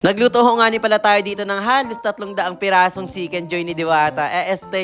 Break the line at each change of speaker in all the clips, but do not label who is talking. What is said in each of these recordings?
Nagluto ho nga ni pala tayo dito ng halos 300 pirasong chicken joy ni Diwata.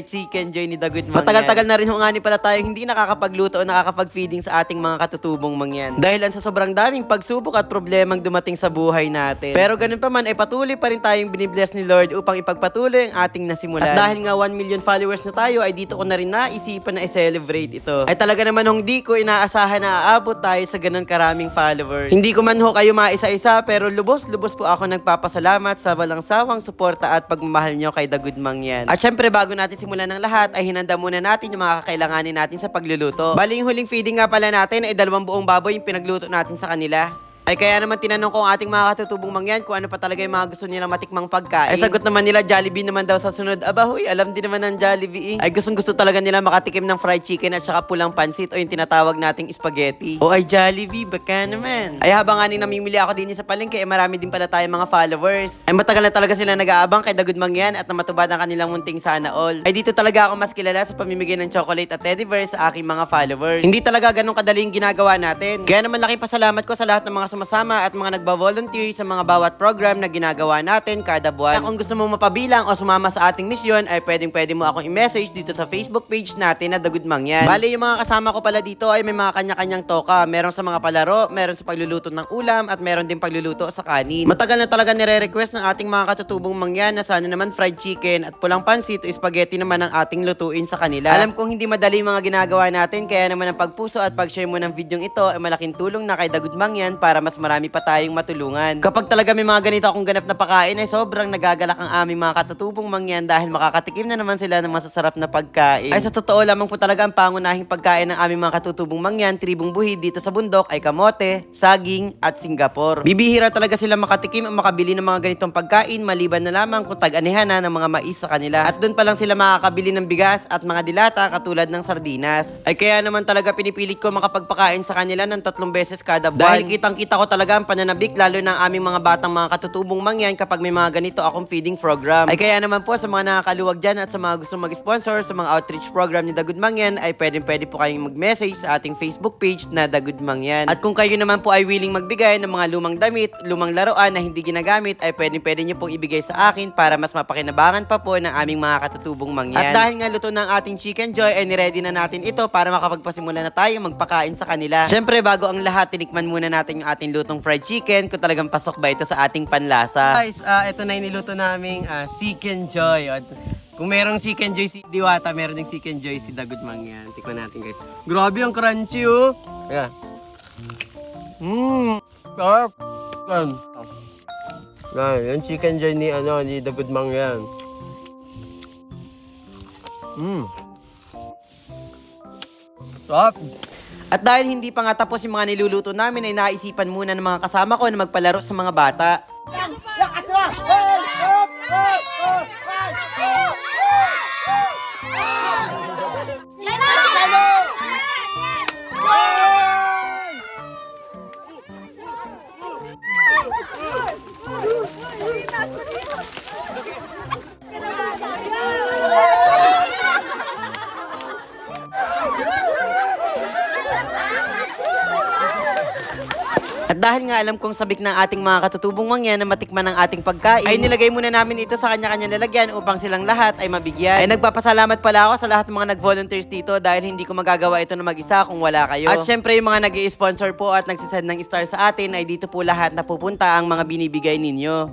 Chicken joy ni Dagood Mangyan. Matagal-tagal na rin ho nga ni pala tayo hindi nakakapagluto o nakakapag-feeding sa ating mga katutubong mangyan. Dahil sa sobrang daming pagsubok at problemang dumating sa buhay natin. Pero ganun pa man ay patuloy pa rin tayong binibless ni Lord upang ipagpatuloy ang ating nasimulan. At dahil nga 1 million followers na tayo ay dito ko na rin naisipan na i-celebrate ito. Ay talaga naman hindi ko inaasahan na aabot tayo sa ganun karaming followers. Hindi ko man ho kayo maisa-isa pero lubos-lubos po ako nagpapasalamat sa walang sawang suporta at pagmamahal nyo kay Dagood Mangyan. At syempre bago natin simulan ng lahat ay hinanda muna natin yung mga kakailanganin natin sa pagluluto. Bali yung huling feeding nga pala natin ay 2 buong baboy yung pinagluto natin sa kanila. Ay kaya naman tinanong ko ang ating mga katutubong mangyan kung ano pa talaga yung mga gusto nilang matikmang pagkain. Ay sagot naman nila Jollibee naman daw sa sunod. Aba huy, alam din naman ng Jollibee Ay gustong gusto talaga nila makatikim ng fried chicken at saka pulang pansit o yung tinatawag nating spaghetti. O ay Jollibee, baka naman. Ay habang aning namimili ako din sa palengke ay marami din pala tayong mga followers. Ay matagal na talaga sila nag-aabang kay Dagood Mangyan at namatubad ang kanilang munting sana all. Ay dito talaga ako mas kilala sa pamimigay ng chocolate at teddy bear sa aking mga followers. Hindi talaga ganun kadali yung ginagawa natin. Kaya naman laki pasalamat ko sa lahat ng mga sumasama at mga nagba-volunteer sa mga bawat program na ginagawa natin kada buwan. Kung gusto mo mapabilang o sumama sa ating misyon ay pwede mo akong i-message dito sa Facebook page natin na Dagood Mangyan. Bali yung mga kasama ko pala dito ay may mga kanya-kanyang toka. Meron sa mga palaro, meron sa pagluluto ng ulam at meron din pagluluto sa kanin. Matagal na talaga nire-request ng ating mga katutubong mangyan na sana naman fried chicken at pulang pansit o spaghetti naman ang ating lutuin sa kanila. Alam kong hindi madali mga ginagawa natin kaya naman ang pagpuso at pag-share mo ng video ito ay malaking tulong na kay Dagood Mangyan para mas marami pa tayong matulungan. Kapag talaga may mga ganito akong ganap na pagkain ay sobrang nagagalak ang aming mga katutubong mangyan dahil makakatikim na naman sila ng masasarap na pagkain. Ay sa totoo lamang po talaga ang pangunahing pagkain ng aming mga katutubong mangyan, tribong buhid dito sa bundok ay kamote, saging at Singapore. Bibihira talaga sila makatikim o makabili ng mga ganitong pagkain maliban na lamang kung tag-anihan na ng mga mais sa kanila. At doon pa lang sila makakabili ng bigas at mga dilata katulad ng sardinas. Ay kaya naman talaga pinipilit ko makapagpakain sa kanila ng 3 beses kada buwan. Dahil kitang-kita ko talaga ang pananabik lalo ng aming mga batang mga katutubong mangyan kapag may mga ganito akong feeding program. Ay kaya naman po sa mga nakakaluwag dyan at sa mga gustong mag-sponsor sa mga outreach program ni Dagood Mangyan ay pwede po kayong mag-message sa ating Facebook page na Dagood Mangyan. At kung kayo naman po ay willing magbigay ng mga lumang damit, lumang laruan na hindi ginagamit ay pwede nyo pong ibigay sa akin para mas mapakinabangan pa po ng aming mga katutubong mangyan. At dahil nga luto ng ating chicken joy ay niready na natin ito para makapagpasimula na tayo magpakain sa kanila. Syempre bago ang lahat tinikman muna natin yung ating lutong fried chicken kung talagang pasok ba ito sa ating panlasa. Guys, ito na yung niluto naming chicken joy. Kung merong chicken joy si Diwata, meron ding chicken joy si Dagood Mangyan. Tikman natin guys. Grabe ang crunchy oh. Yeah. Sarap. Yan, yung chicken joy ni Dagood Mangyan. Sarap. At dahil hindi pa nga tapos yung mga niluluto namin ay naisipan muna ng mga kasama ko na magpalaro sa mga bata. At dahil nga alam kong sabik ng ating mga katutubong mangyan na matikman ng ating pagkain, ay nilagay muna namin ito sa kanya-kanya lalagyan upang silang lahat ay mabigyan. Ay nagpapasalamat pala ako sa lahat ng mga nag-volunteers dito dahil hindi ko magagawa ito na mag-isa kung wala kayo. At syempre yung mga nag-i-sponsor po at nagsisend ng star sa atin ay dito po lahat napupunta ang mga binibigay ninyo.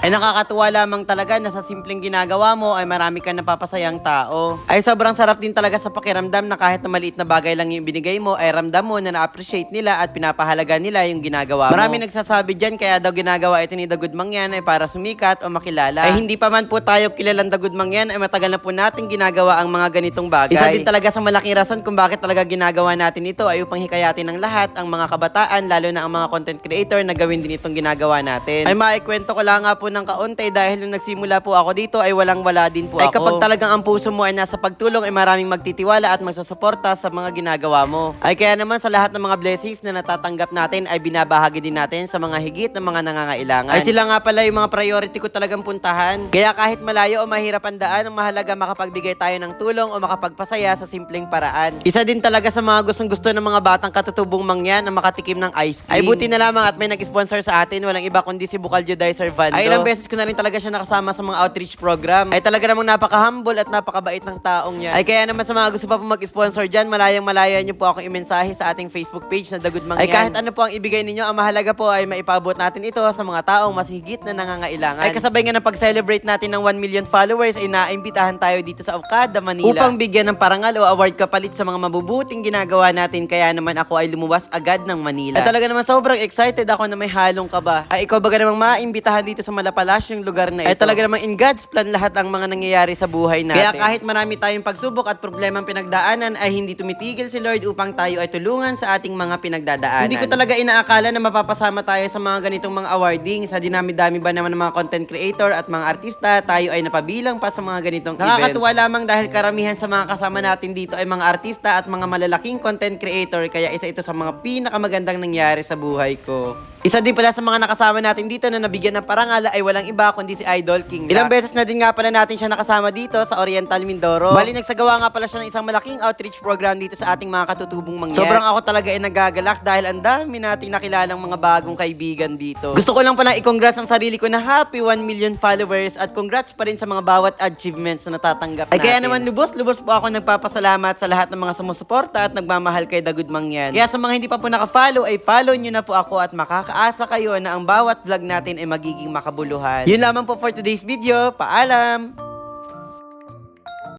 Ay nakakatuwa lamang talaga na sa simpleng ginagawa mo ay marami kang napapasayang tao. Ay sobrang sarap din talaga sa pakiramdam na kahit na maliit na bagay lang yung binigay mo ay ramdam mo na na-appreciate nila at pinapahalaga nila yung ginagawa mo. Marami nagsasabi dyan kaya daw ginagawa ito ni Dagood Mangyan ay para sumikat o makilala. Ay hindi pa man po tayo kilalang Dagood Mangyan ay matagal na po natin ginagawa ang mga ganitong bagay. Isa din talaga sa malaking rason kung bakit talaga ginagawa natin ito ay upang hikayatin ng lahat ang mga kabataan lalo na ang mga content creator na gawin din itong ginagawa natin. Ay maikwento ko lang nga po ng kaunti dahil nung nagsimula po ako dito ay walang-wala din po ako. Ay kapag talagang ang puso mo ay nasa pagtulong ay maraming magtitiwala at magsusuporta sa mga ginagawa mo. Ay kaya naman sa lahat ng mga blessings na natatanggap natin ay binabahagi din natin sa mga higit na mga nangangailangan. Ay sila nga pala yung mga priority ko talagang puntahan. Kaya kahit malayo o mahirap ang daan, ang mahalaga makapagbigay tayo ng tulong o makapagpasaya sa simpleng paraan. Isa din talaga sa mga gustong-gusto ng mga batang katutubong mangyan na makatikim ng ice cream. Ay buti na lamang at may nag-sponsor sa atin, walang iba kundi si Bukal Juday Servando. Ay ilang beses ko na rin talaga siya nakasama sa mga outreach program. Ay talaga namang napaka-humble at napakabait ng taong yan. Ay kaya naman sa mga gusto pa po mag-sponsor dyan, malayang-malaya nyo po akong imensahe sa ating Facebook page na Dagud Mangyan. Ay kahit ano po ang ibigay ninyo, ang mahalaga po ay maipabot natin ito sa mga taong mas higit na nangangailangan. Ay kasabay nga ng pag-celebrate natin ng 1 million followers ay naimbitahan tayo dito sa Okada, Manila upang bigyan ng parangal o award kapalit sa mga mabubuting ginagawa natin. Kaya naman ako ay lumuwas agad ng Manila. Ay talaga naman sobrang excited ako na may halong kaba. Ay ikaw ba namang maimbitahan dito sa Malapalas yung lugar na ito? Ay talaga namang in God's plan lahat ang mga nangyayari sa buhay natin. Kaya kahit marami tayong pagsubok at problemang pinagdaanan ay hindi tumitigil si Lord upang tayo ay tulungan sa ating mga pinagdadaanan. Hindi ko talaga inaakala na mapapasama tayo sa mga ganitong mga awarding. Sa dinami-dami ba naman ng mga content creator at mga artista, tayo ay napabilang pa sa mga ganitong event. Nakakatuwa lamang dahil karamihan sa mga kasama natin dito ay mga artista at mga malalaking content creator. Kaya isa ito sa mga pinakamagandang nangyari sa buhay ko. Isa din pala sa mga nakasama natin dito na nabigyan ng parangal ay walang iba kundi si Idol King Black. Ilang beses na din nga pala natin siya nakasama dito sa Oriental Mindoro. Bali nagsagawa nga pala siya ng isang malaking outreach program dito sa ating mga katutubong mangyan. Sobrang ako talaga ay nagagalak dahil ang dami nating nakilalang mga bagong kaibigan dito. Gusto ko lang pala i-congrats ang sarili ko na happy 1 million followers at congrats pa rin sa mga bawat achievements na natatanggap natin. Ay kaya naman lubos-lubos po ako nagpapasalamat sa lahat ng mga sumusuporta at nagmamahal kay Dagud Mangyan. Kaya sa mga hindi pa po naka-follow ay follow nyo na po ako at makakaasa kayo na ang bawat vlog natin ay magiging makabuluhan. Yun lamang po for today's video. Paalam!